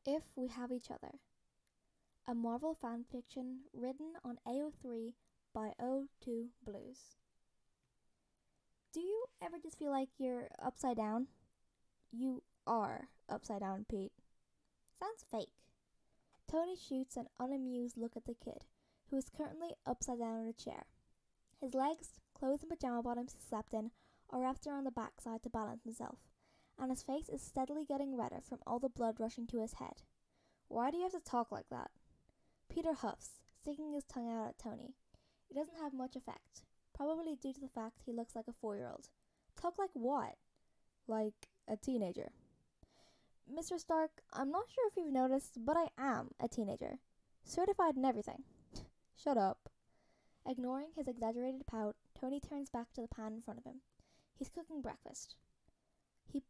If We Have Each Other, a Marvel fanfiction written on AO3 by O2 Blues. Do you ever just feel like you're upside down? You are upside down, Pete. Sounds fake. Tony shoots an unamused look at the kid, who is currently upside down in a chair. His legs, clothes and pajama bottoms he slept in, are wrapped around the backside to balance himself, and his face is steadily getting redder from all the blood rushing to his head. Why do you have to talk like that? Peter huffs, sticking his tongue out at Tony. It doesn't have much effect, probably due to the fact he looks like a 4-year-old. Talk like what? Like a teenager. Mr. Stark, I'm not sure if you've noticed, but I am a teenager. Certified and everything. Shut up. Ignoring his exaggerated pout, Tony turns back to the pan in front of him. He's cooking breakfast.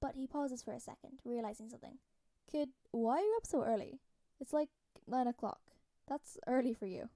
But he pauses for a second, realizing something. Kid, why are you up so early? It's like 9 o'clock. That's early for you.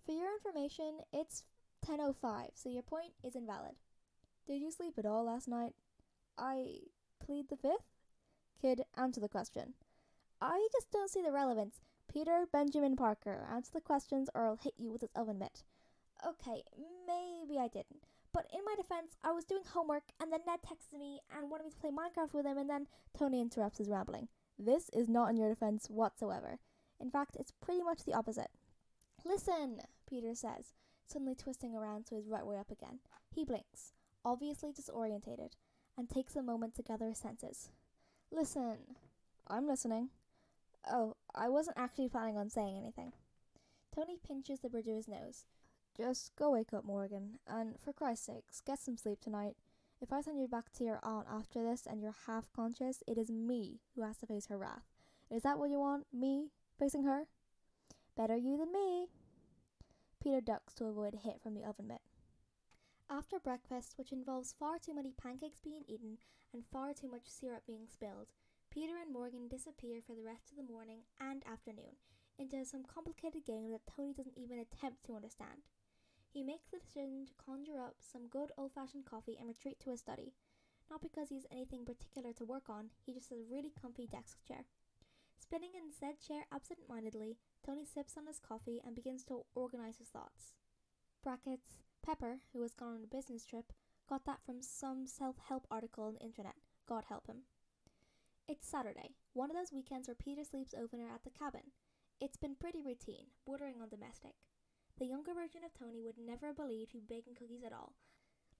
For your information, it's 10:05, so your point is invalid. Did you sleep at all last night? I plead the fifth? Kid, answer the question. I just don't see the relevance. Peter Benjamin Parker, answer the questions or I'll hit you with this oven mitt. Okay, maybe I didn't. But in my defense, I was doing homework and then Ned texted me and wanted me to play Minecraft with him and then Tony interrupts his rambling. This is not in your defense whatsoever. In fact, it's pretty much the opposite. Listen, Peter says, suddenly twisting around so he's right way up again. He blinks, obviously disorientated, and takes a moment to gather his senses. Listen. I'm listening. Oh, I wasn't actually planning on saying anything. Tony pinches the bridge of his nose. Just go wake up, Morgan, and for Christ's sakes, get some sleep tonight. If I send you back to your aunt after this and you're half conscious, it is me who has to face her wrath. Is that what you want? Me facing her? Better you than me. Peter ducks to avoid a hit from the oven mitt. After breakfast, which involves far too many pancakes being eaten and far too much syrup being spilled, Peter and Morgan disappear for the rest of the morning and afternoon into some complicated game that Tony doesn't even attempt to understand. He makes the decision to conjure up some good old-fashioned coffee and retreat to his study. Not because he has anything particular to work on, he just has a really comfy desk chair. Spinning in said chair absent-mindedly, Tony sips on his coffee and begins to organize his thoughts. Brackets. Pepper, who has gone on a business trip, got that from some self-help article on the internet. God help him. It's Saturday, one of those weekends where Peter sleeps over at the cabin. It's been pretty routine, bordering on domestic. The younger version of Tony would never have believed he'd baking cookies at all,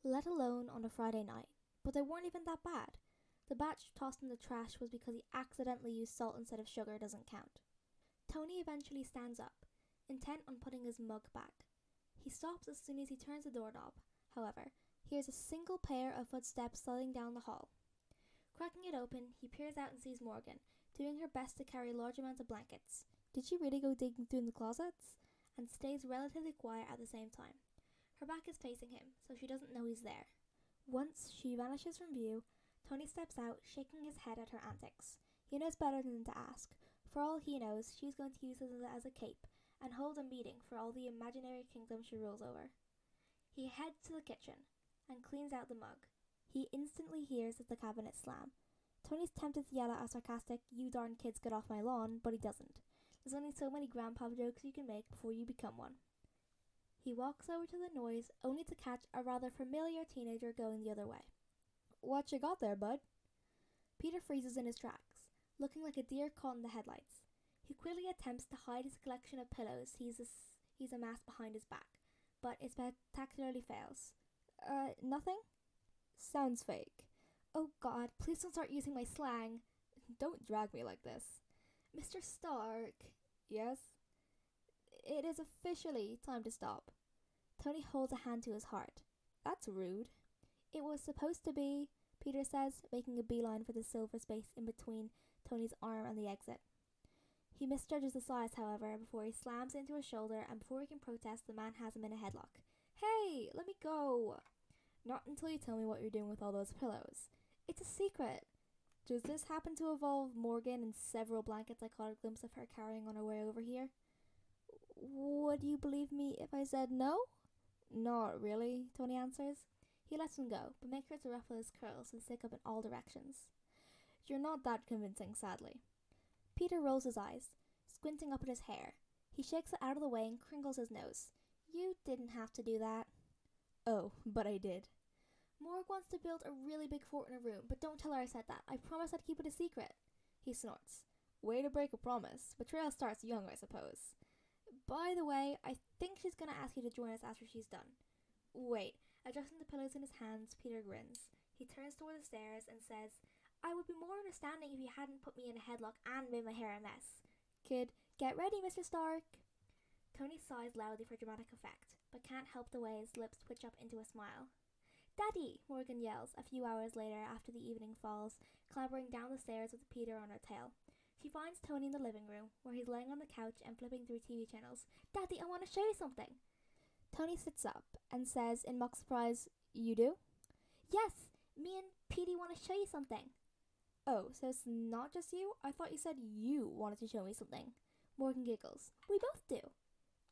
let alone on a Friday night. But they weren't even that bad. The batch tossed in the trash was because he accidentally used salt instead of sugar doesn't count. Tony eventually stands up, intent on putting his mug back. He stops as soon as he turns the doorknob. However, hears a single pair of footsteps sliding down the hall. Cracking it open, he peers out and sees Morgan, doing her best to carry large amounts of blankets. Did she really go digging through the closets? And stays relatively quiet at the same time. Her back is facing him, so she doesn't know he's there. Once she vanishes from view, Tony steps out, shaking his head at her antics. He knows better than to ask. For all he knows, she's going to use it as a cape and hold a meeting for all the imaginary kingdom she rules over. He heads to the kitchen and cleans out the mug. He instantly hears the cabinet slam. Tony's tempted to yell out a sarcastic, "You darn kids, get off my lawn," but he doesn't. There's only so many grandpa jokes you can make before you become one. He walks over to the noise, only to catch a rather familiar teenager going the other way. "What you got there, bud?" Peter freezes in his tracks, looking like a deer caught in the headlights. He quickly attempts to hide his collection of pillows he's amassed behind his back, but it spectacularly fails. Nothing? Sounds fake. Oh God, please don't start using my slang. Don't drag me like this. Mr. Stark. Yes? It is officially time to stop. Tony holds a hand to his heart. That's rude. It was supposed to be, Peter says, making a beeline for the silver space in between Tony's arm and the exit. He misjudges the size, however, before he slams into his shoulder, and before he can protest, the man has him in a headlock. Hey, let me go! Not until you tell me what you're doing with all those pillows. It's a secret. Does this happen to involve Morgan and several blankets I caught a glimpse of her carrying on her way over here? Would you believe me if I said no? Not really, Tony answers. He lets him go, but makes sure to ruffle his curls and stick up in all directions. You're not that convincing, sadly. Peter rolls his eyes, squinting up at his hair. He shakes it out of the way and crinkles his nose. You didn't have to do that. Oh, but I did. Morg wants to build a really big fort in her room, but don't tell her I said that. I promised I'd keep it a secret. He snorts. Way to break a promise. Betrayal starts young, I suppose. By the way, I think she's gonna ask you to join us after she's done. Wait. Adjusting the pillows in his hands, Peter grins. He turns toward the stairs and says, I would be more understanding if you hadn't put me in a headlock and made my hair a mess. Kid, get ready, Mr. Stark. Tony sighs loudly for dramatic effect, but can't help the way his lips twitch up into a smile. Daddy! Morgan yells, a few hours later after the evening falls, clambering down the stairs with Peter on her tail. She finds Tony in the living room, where he's laying on the couch and flipping through TV channels. Daddy, I want to show you something. Tony sits up and says in mock surprise, You do? Yes, me and Petey want to show you something. Oh, so it's not just you? I thought you said you wanted to show me something. Morgan giggles. We both do.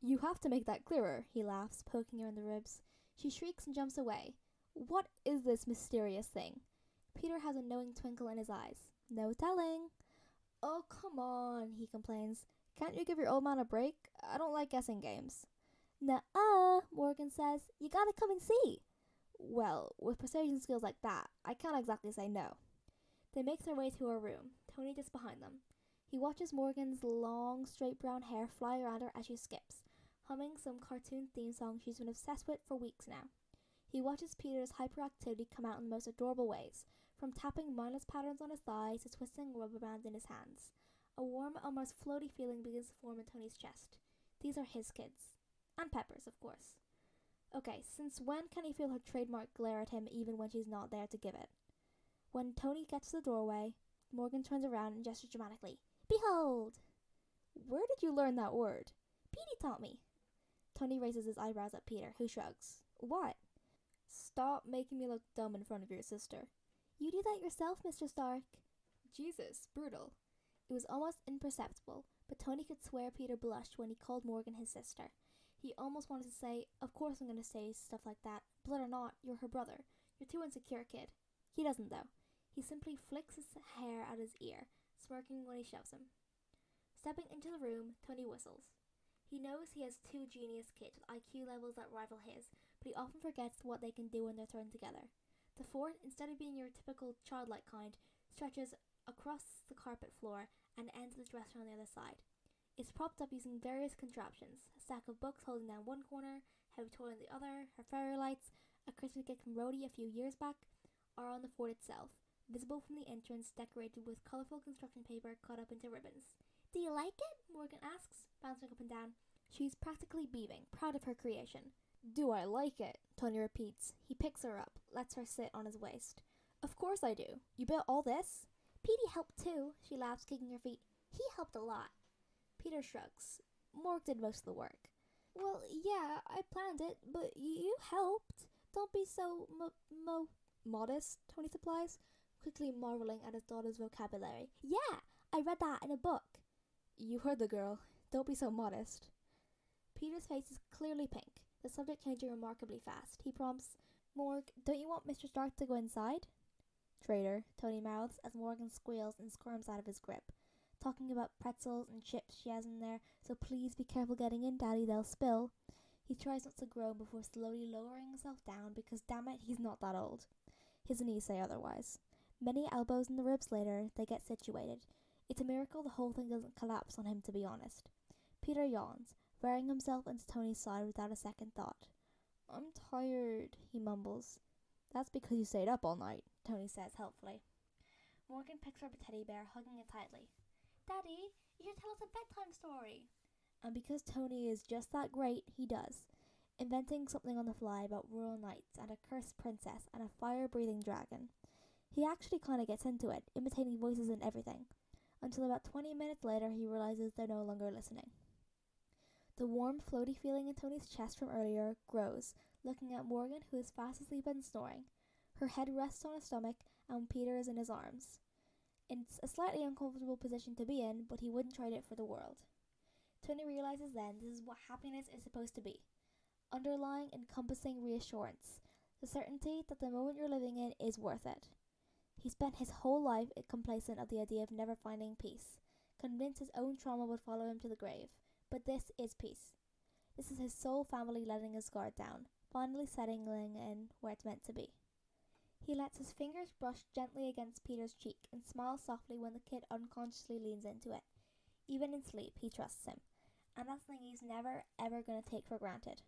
You have to make that clearer, he laughs, poking her in the ribs. She shrieks and jumps away. What is this mysterious thing? Peter has a knowing twinkle in his eyes. No telling. Oh, come on, he complains. Can't you give your old man a break? I don't like guessing games. Nuh-uh, Morgan says. You gotta come and see. Well, with persuasion skills like that, I can't exactly say no. They make their way to her room, Tony just behind them. He watches Morgan's long, straight brown hair fly around her as she skips, humming some cartoon theme song she's been obsessed with for weeks now. He watches Peter's hyperactivity come out in the most adorable ways, from tapping mindless patterns on his thighs to twisting rubber bands in his hands. A warm, almost floaty feeling begins to form in Tony's chest. These are his kids. And Pepper's, of course. Okay, since when can he feel her trademark glare at him even when she's not there to give it? When Tony gets to the doorway, Morgan turns around and gestures dramatically. Behold! Where did you learn that word? Petey taught me. Tony raises his eyebrows at Peter, who shrugs. What? Stop making me look dumb in front of your sister. You do that yourself, Mr. Stark. Jesus, brutal. It was almost imperceptible, but Tony could swear Peter blushed when he called Morgan his sister. He almost wanted to say, of course I'm going to say stuff like that. Blood or not, you're her brother. You're too insecure, kid. He doesn't, though. He simply flicks his hair at his ear, smirking when he shoves him. Stepping into the room, Tony whistles. He knows he has two genius kids with IQ levels that rival his, but he often forgets what they can do when they're thrown together. The fort, instead of being your typical childlike kind, stretches across the carpet floor and ends at the dresser on the other side. It's propped up using various contraptions, a stack of books holding down one corner, heavy toy on the other, her fairy lights, a Christmas gift from Rhodey a few years back, are on the fort itself, visible from the entrance, decorated with colourful construction paper cut up into ribbons. Do you like it? Morgan asks, bouncing up and down. She's practically beaming, proud of her creation. Do I like it? Tony repeats. He picks her up, lets her sit on his waist. Of course I do. You built all this? Petey helped too, she laughs, kicking her feet. He helped a lot. Peter shrugs. Morg did most of the work. Well, yeah, I planned it, but you helped. Don't be so modest, Tony supplies, quickly marveling at his daughter's vocabulary. Yeah, I read that in a book. You heard the girl. Don't be so modest. Peter's face is clearly pink, the subject changing remarkably fast. He prompts, Morg, don't you want Mr. Stark to go inside? Traitor, Tony mouths as Morgan squeals and squirms out of his grip, talking about pretzels and chips she has in there, so please be careful getting in, Daddy, they'll spill. He tries not to groan before slowly lowering himself down because, damn it, he's not that old. His knees say otherwise. Many elbows in the ribs later, they get situated. It's a miracle the whole thing doesn't collapse on him, to be honest. Peter yawns, burying himself into Tony's side without a second thought. I'm tired, he mumbles. That's because you stayed up all night, Tony says helpfully. Morgan picks up a teddy bear, hugging it tightly. Daddy, you should tell us a bedtime story. And because Tony is just that great, he does, inventing something on the fly about rural knights and a cursed princess and a fire-breathing dragon. He actually kind of gets into it, imitating voices and everything, until about 20 minutes later he realizes they're no longer listening. The warm, floaty feeling in Tony's chest from earlier grows, looking at Morgan, who is fast asleep and snoring. Her head rests on his stomach, and Peter is in his arms. It's a slightly uncomfortable position to be in, but he wouldn't trade it for the world. Tony realizes then this is what happiness is supposed to be. Underlying, encompassing reassurance. The certainty that the moment you're living in is worth it. He spent his whole life complacent of the idea of never finding peace, convinced his own trauma would follow him to the grave. But this is peace. This is his soul family letting his guard down, finally settling in where it's meant to be. He lets his fingers brush gently against Peter's cheek and smiles softly when the kid unconsciously leans into it. Even in sleep, he trusts him. And that's something he's never ever going to take for granted.